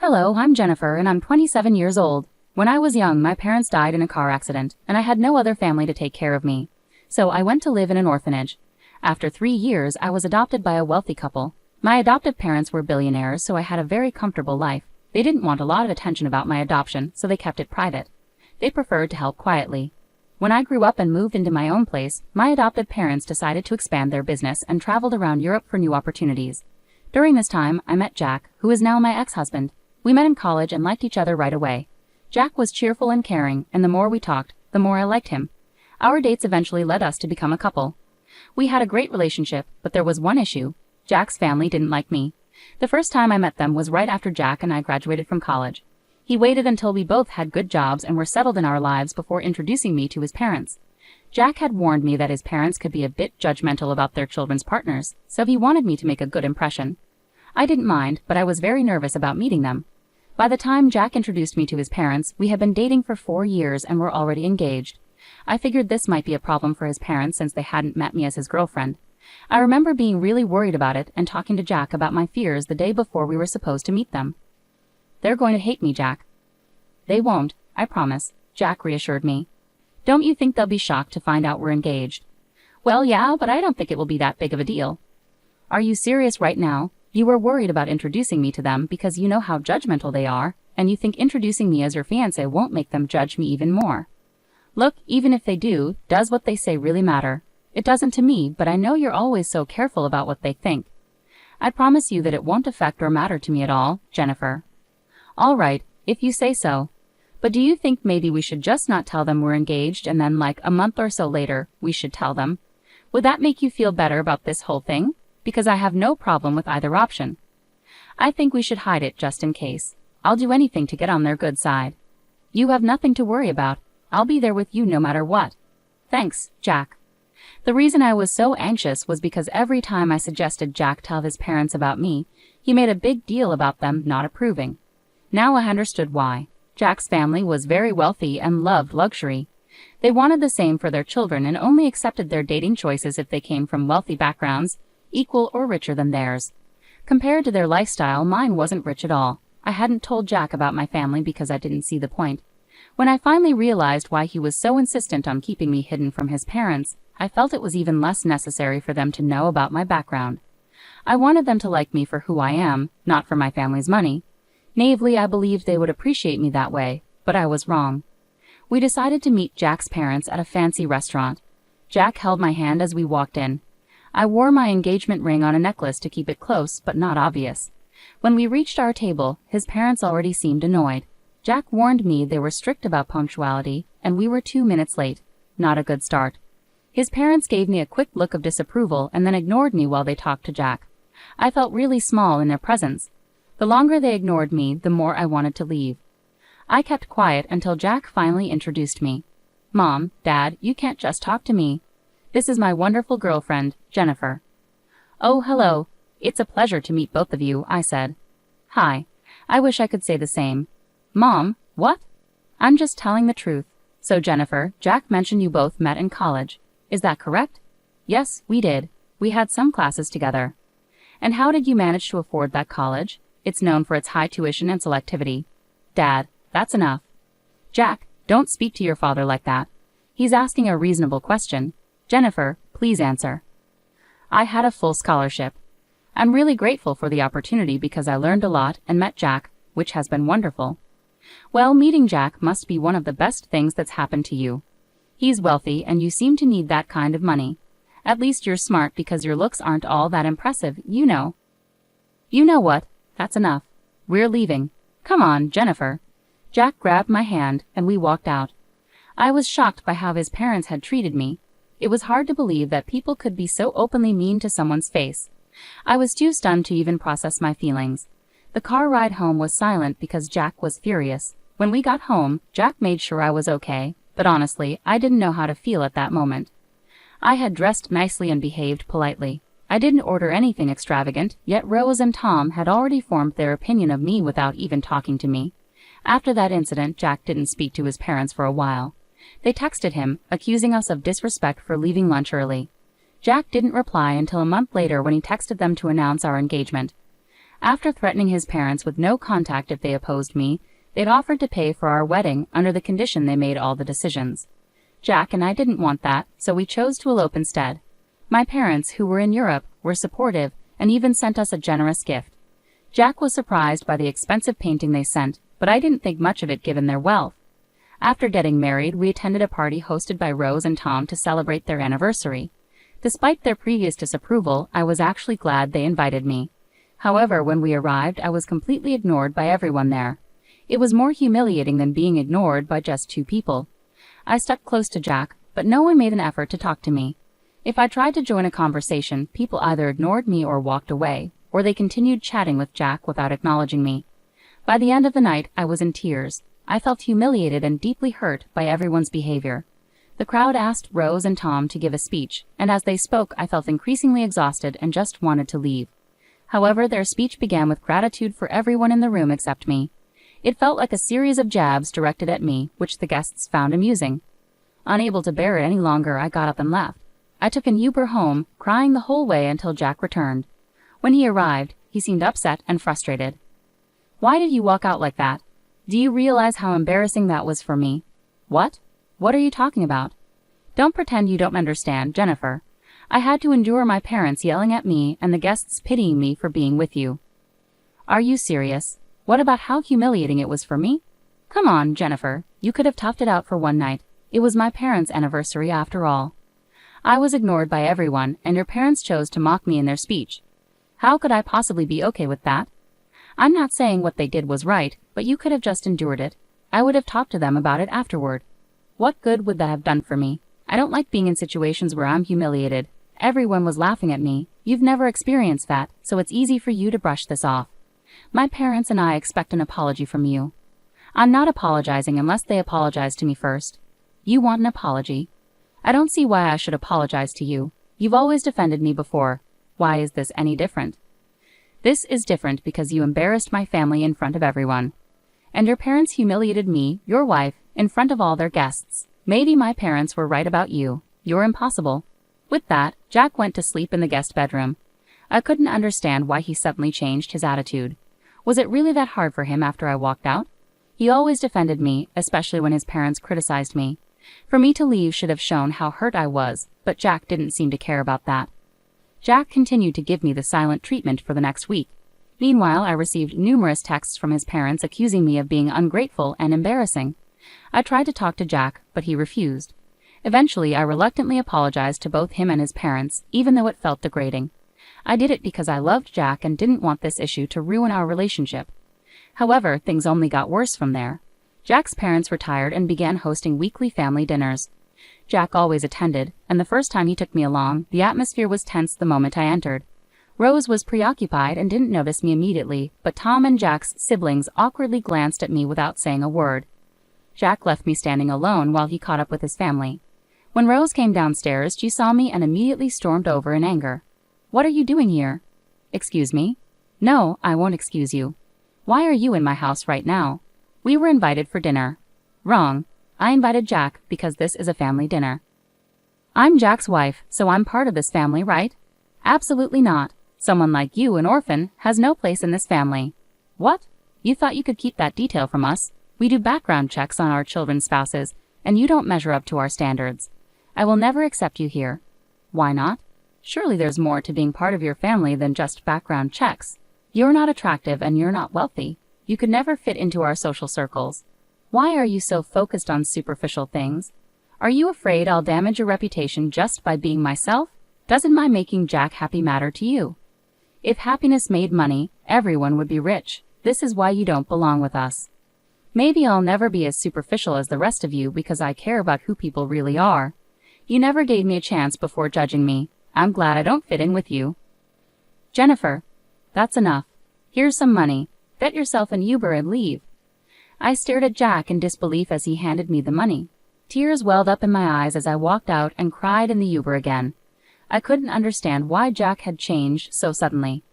Hello, I'm Jennifer and I'm 27 years old. When I was young, my parents died in a car accident, and I had no other family to take care of me. So I went to live in an orphanage. After 3 years, I was adopted by a wealthy couple. My adoptive parents were billionaires, so I had a very comfortable life. They didn't want a lot of attention about my adoption, so they kept it private. They preferred to help quietly. When I grew up and moved into my own place, my adoptive parents decided to expand their business and traveled around Europe for new opportunities. During this time, I met Jack, who is now my ex-husband. We met in college and liked each other right away. Jack was cheerful and caring, and the more we talked, the more I liked him. Our dates eventually led us to become a couple. We had a great relationship, but there was one issue. Jack's family didn't like me. The first time I met them was right after Jack and I graduated from college. He waited until we both had good jobs and were settled in our lives before introducing me to his parents. Jack had warned me that his parents could be a bit judgmental about their children's partners, so he wanted me to make a good impression. I didn't mind, but I was very nervous about meeting them. By the time Jack introduced me to his parents, we had been dating for 4 years and were already engaged. I figured this might be a problem for his parents since they hadn't met me as his girlfriend. I remember being really worried about it and talking to Jack about my fears the day before we were supposed to meet them. "They're going to hate me, Jack." "They won't, I promise," Jack reassured me. "Don't you think they'll be shocked to find out we're engaged?" "Well, yeah, but I don't think it will be that big of a deal." "Are you serious right now? You were worried about introducing me to them because you know how judgmental they are, and you think introducing me as your fiancé won't make them judge me even more." "Look, even if they do, does what they say really matter? It doesn't to me, but I know you're always so careful about what they think." "I promise you that it won't affect or matter to me at all, Jennifer." "All right, if you say so. But do you think maybe we should just not tell them we're engaged and then like a month or so later, we should tell them? Would that make you feel better about this whole thing? Because I have no problem with either option." "I think we should hide it just in case. I'll do anything to get on their good side." "You have nothing to worry about. I'll be there with you no matter what." "Thanks, Jack." The reason I was so anxious was because every time I suggested Jack tell his parents about me, he made a big deal about them not approving. Now I understood why. Jack's family was very wealthy and loved luxury. They wanted the same for their children and only accepted their dating choices if they came from wealthy backgrounds, equal or richer than theirs. Compared to their lifestyle, mine wasn't rich at all. I hadn't told Jack about my family because I didn't see the point. When I finally realized why he was so insistent on keeping me hidden from his parents, I felt it was even less necessary for them to know about my background. I wanted them to like me for who I am, not for my family's money. Naively, I believed they would appreciate me that way, but I was wrong. We decided to meet Jack's parents at a fancy restaurant. Jack held my hand as we walked in. I wore my engagement ring on a necklace to keep it close, but not obvious. When we reached our table, his parents already seemed annoyed. Jack warned me they were strict about punctuality, and we were 2 minutes late. Not a good start. His parents gave me a quick look of disapproval and then ignored me while they talked to Jack. I felt really small in their presence. The longer they ignored me, the more I wanted to leave. I kept quiet until Jack finally introduced me. "Mom, Dad, you can't just talk to me. This is my wonderful girlfriend, Jennifer." "Oh, hello. It's a pleasure to meet both of you," I said. "Hi. I wish I could say the same." "Mom, what?" "I'm just telling the truth. So Jennifer, Jack mentioned you both met in college. Is that correct?" "Yes, we did. We had some classes together." "And how did you manage to afford that college? It's known for its high tuition and selectivity." "Dad, that's enough." "Jack, don't speak to your father like that. He's asking a reasonable question. Jennifer, please answer." "I had a full scholarship. I'm really grateful for the opportunity because I learned a lot and met Jack, which has been wonderful." "Well, meeting Jack must be one of the best things that's happened to you. He's wealthy and you seem to need that kind of money. At least you're smart because your looks aren't all that impressive, you know." "You know what? That's enough. We're leaving. Come on, Jennifer." Jack grabbed my hand and we walked out. I was shocked by how his parents had treated me. It was hard to believe that people could be so openly mean to someone's face. I was too stunned to even process my feelings. The car ride home was silent because Jack was furious. When we got home, Jack made sure I was okay, but honestly, I didn't know how to feel at that moment. I had dressed nicely and behaved politely. I didn't order anything extravagant, yet Rose and Tom had already formed their opinion of me without even talking to me. After that incident, Jack didn't speak to his parents for a while. They texted him, accusing us of disrespect for leaving lunch early. Jack didn't reply until a month later when he texted them to announce our engagement. After threatening his parents with no contact if they opposed me, they'd offered to pay for our wedding under the condition they made all the decisions. Jack and I didn't want that, so we chose to elope instead. My parents, who were in Europe, were supportive and even sent us a generous gift. Jack was surprised by the expensive painting they sent, but I didn't think much of it given their wealth. After getting married, we attended a party hosted by Rose and Tom to celebrate their anniversary. Despite their previous disapproval, I was actually glad they invited me. However, when we arrived, I was completely ignored by everyone there. It was more humiliating than being ignored by just two people. I stuck close to Jack, but no one made an effort to talk to me. If I tried to join a conversation, people either ignored me or walked away, or they continued chatting with Jack without acknowledging me. By the end of the night, I was in tears. I felt humiliated and deeply hurt by everyone's behavior. The crowd asked Rose and Tom to give a speech, and as they spoke, I felt increasingly exhausted and just wanted to leave. However, their speech began with gratitude for everyone in the room except me. It felt like a series of jabs directed at me, which the guests found amusing. Unable to bear it any longer, I got up and left. I took an Uber home, crying the whole way until Jack returned. When he arrived, he seemed upset and frustrated. "Why did you walk out like that? Do you realize how embarrassing that was for me?" "What? What are you talking about?" "Don't pretend you don't understand, Jennifer. I had to endure my parents yelling at me and the guests pitying me for being with you." "Are you serious? What about how humiliating it was for me?" "Come on, Jennifer. You could have toughed it out for one night. It was my parents' anniversary after all." "I was ignored by everyone, and your parents chose to mock me in their speech. How could I possibly be okay with that? I'm not saying what they did was right, but you could have just endured it. I would have talked to them about it afterward. What good would that have done for me? I don't like being in situations where I'm humiliated. Everyone was laughing at me. You've never experienced that, so it's easy for you to brush this off. My parents and I expect an apology from you. I'm not apologizing unless they apologize to me first. You want an apology? I don't see why I should apologize to you. You've always defended me before. Why is this any different?" "This is different because you embarrassed my family in front of everyone. And your parents humiliated me, your wife, in front of all their guests. Maybe my parents were right about you. You're impossible." With that, Jack went to sleep in the guest bedroom. I couldn't understand why he suddenly changed his attitude. Was it really that hard for him after I walked out? He always defended me, especially when his parents criticized me. For me to leave should have shown how hurt I was, but Jack didn't seem to care about that. Jack continued to give me the silent treatment for the next week. Meanwhile, I received numerous texts from his parents accusing me of being ungrateful and embarrassing. I tried to talk to Jack, but he refused. Eventually, I reluctantly apologized to both him and his parents, even though it felt degrading. I did it because I loved Jack and didn't want this issue to ruin our relationship. However, things only got worse from there. Jack's parents retired and began hosting weekly family dinners. Jack always attended, and the first time he took me along, the atmosphere was tense the moment I entered. Rose was preoccupied and didn't notice me immediately, but Tom and Jack's siblings awkwardly glanced at me without saying a word. Jack left me standing alone while he caught up with his family. When Rose came downstairs, she saw me and immediately stormed over in anger. "What are you doing here?" "Excuse me?" "No, I won't excuse you. Why are you in my house right now?" "We were invited for dinner." "Wrong. I invited Jack because this is a family dinner." "I'm Jack's wife, so I'm part of this family, right?" "Absolutely not. Someone like you, an orphan, has no place in this family." "What? You thought you could keep that detail from us? We do background checks on our children's spouses, and you don't measure up to our standards. I will never accept you here." "Why not? Surely there's more to being part of your family than just background checks. You're not attractive and you're not wealthy. You could never fit into our social circles. Why are you so focused on superficial things? Are you afraid I'll damage your reputation just by being myself? Doesn't my making Jack happy matter to you? If happiness made money, everyone would be rich. This is why you don't belong with us. Maybe I'll never be as superficial as the rest of you because I care about who people really are. You never gave me a chance before judging me. I'm glad I don't fit in with you." "Jennifer, that's enough. Here's some money. Get yourself an Uber and leave." I stared at Jack in disbelief as he handed me the money. Tears welled up in my eyes as I walked out and cried in the Uber again. I couldn't understand why Jack had changed so suddenly.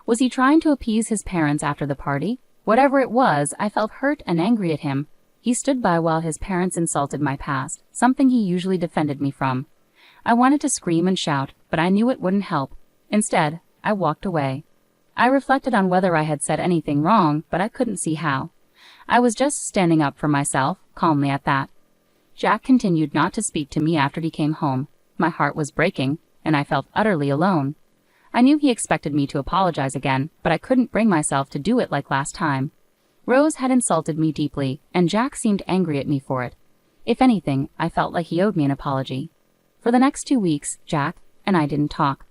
Was he trying to appease his parents after the party? Whatever it was, I felt hurt and angry at him. He stood by while his parents insulted my past, something he usually defended me from. I wanted to scream and shout, but I knew it wouldn't help. Instead, I walked away. I reflected on whether I had said anything wrong, but I couldn't see how. I was just standing up for myself, calmly at that. Jack continued not to speak to me after he came home. My heart was breaking, and I felt utterly alone. I knew he expected me to apologize again, but I couldn't bring myself to do it like last time. Rose had insulted me deeply, and Jack seemed angry at me for it. If anything, I felt like he owed me an apology. For the next 2 weeks, Jack and I didn't talk.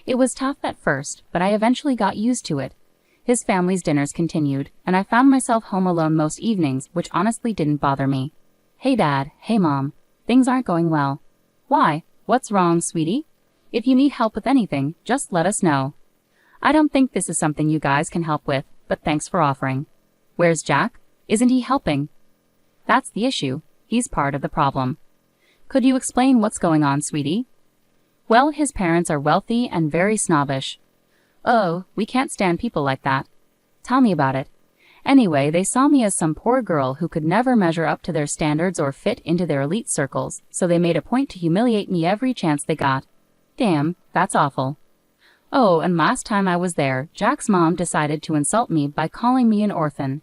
It was tough at first, but I eventually got used to it. His family's dinners continued, and I found myself home alone most evenings, which honestly didn't bother me. Hey Dad, hey Mom, things aren't going well. Why? What's wrong, sweetie? If you need help with anything, just let us know. I don't think this is something you guys can help with, but thanks for offering. Where's Jack? Isn't he helping? That's the issue. He's part of the problem. Could you explain what's going on, sweetie? Well, his parents are wealthy and very snobbish. Oh, we can't stand people like that. Tell me about it. Anyway, they saw me as some poor girl who could never measure up to their standards or fit into their elite circles, so they made a point to humiliate me every chance they got. Damn, that's awful. Oh, and last time I was there, Jack's mom decided to insult me by calling me an orphan.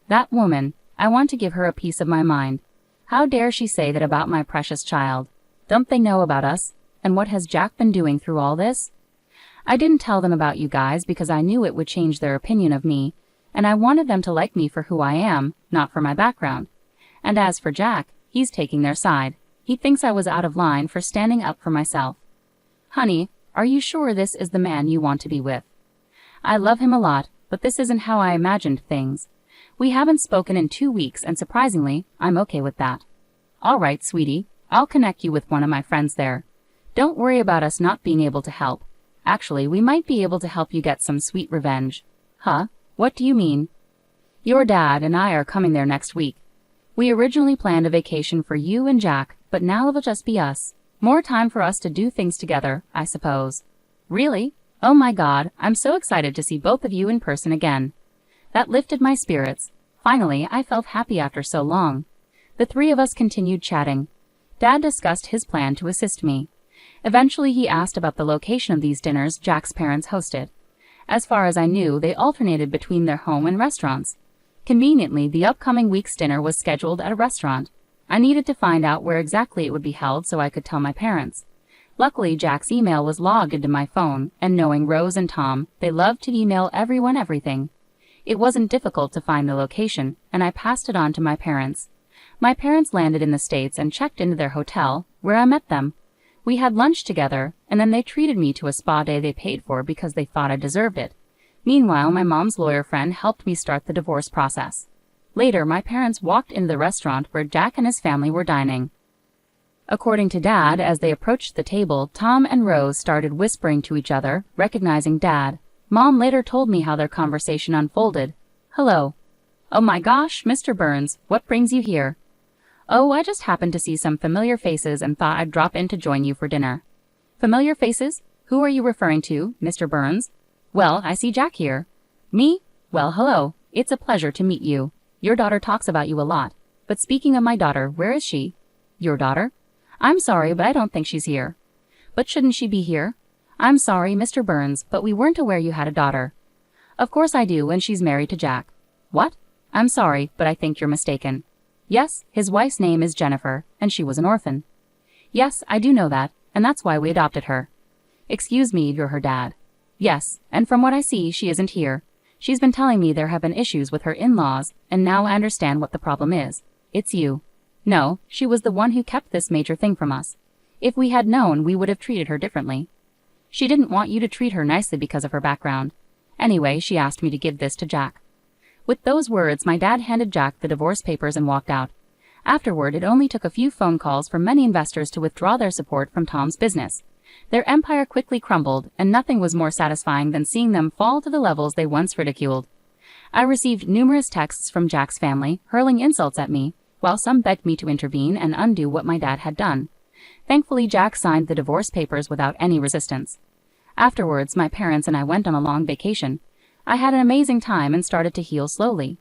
That woman, I want to give her a piece of my mind. How dare she say that about my precious child? Don't they know about us? And what has Jack been doing through all this? I didn't tell them about you guys because I knew it would change their opinion of me, and I wanted them to like me for who I am, not for my background. And as for Jack, he's taking their side. He thinks I was out of line for standing up for myself. Honey, are you sure this is the man you want to be with? I love him a lot, but this isn't how I imagined things. We haven't spoken in 2 weeks, and surprisingly, I'm okay with that. All right, sweetie, I'll connect you with one of my friends there. Don't worry about us not being able to help. Actually, we might be able to help you get some sweet revenge. Huh? What do you mean? Your dad and I are coming there next week. We originally planned a vacation for you and Jack, but now it'll just be us. More time for us to do things together, I suppose. Really? Oh my God, I'm so excited to see both of you in person again. That lifted my spirits. Finally, I felt happy after so long. The three of us continued chatting. Dad discussed his plan to assist me. Eventually, he asked about the location of these dinners Jack's parents hosted. As far as I knew, they alternated between their home and restaurants. Conveniently, the upcoming week's dinner was scheduled at a restaurant. I needed to find out where exactly it would be held so I could tell my parents. Luckily, Jack's email was logged into my phone, and knowing Rose and Tom, they loved to email everyone everything. It wasn't difficult to find the location, and I passed it on to my parents. My parents landed in the States and checked into their hotel, where I met them. We had lunch together, and then they treated me to a spa day they paid for because they thought I deserved it. Meanwhile, my mom's lawyer friend helped me start the divorce process. Later, my parents walked into the restaurant where Jack and his family were dining. According to Dad, as they approached the table, Tom and Rose started whispering to each other, recognizing Dad. Mom later told me how their conversation unfolded. Hello. Oh my gosh, Mr. Burns, what brings you here? Oh, I just happened to see some familiar faces and thought I'd drop in to join you for dinner. Familiar faces? Who are you referring to, Mr. Burns? Well, I see Jack here. Me? Well, hello. It's a pleasure to meet you. Your daughter talks about you a lot. But speaking of my daughter, where is she? Your daughter? I'm sorry, but I don't think she's here. But shouldn't she be here? I'm sorry, Mr. Burns, but we weren't aware you had a daughter. Of course I do, and she's married to Jack. What? I'm sorry, but I think you're mistaken. Yes, his wife's name is Jennifer, and she was an orphan. Yes, I do know that, and that's why we adopted her. Excuse me, you're her dad. Yes, and from what I see, she isn't here. She's been telling me there have been issues with her in-laws, and now I understand what the problem is. It's you. No, she was the one who kept this major thing from us. If we had known, we would have treated her differently. She didn't want you to treat her nicely because of her background. Anyway, she asked me to give this to Jack. With those words, my dad handed Jack the divorce papers and walked out. Afterward, it only took a few phone calls from many investors to withdraw their support from Tom's business. Their empire quickly crumbled, and nothing was more satisfying than seeing them fall to the levels they once ridiculed. I received numerous texts from Jack's family, hurling insults at me, while some begged me to intervene and undo what my dad had done. Thankfully, Jack signed the divorce papers without any resistance. Afterwards, my parents and I went on a long vacation. I had an amazing time and started to heal slowly.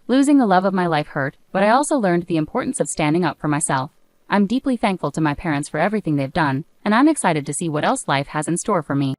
Losing the love of my life hurt, but I also learned the importance of standing up for myself. I'm deeply thankful to my parents for everything they've done, and I'm excited to see what else life has in store for me.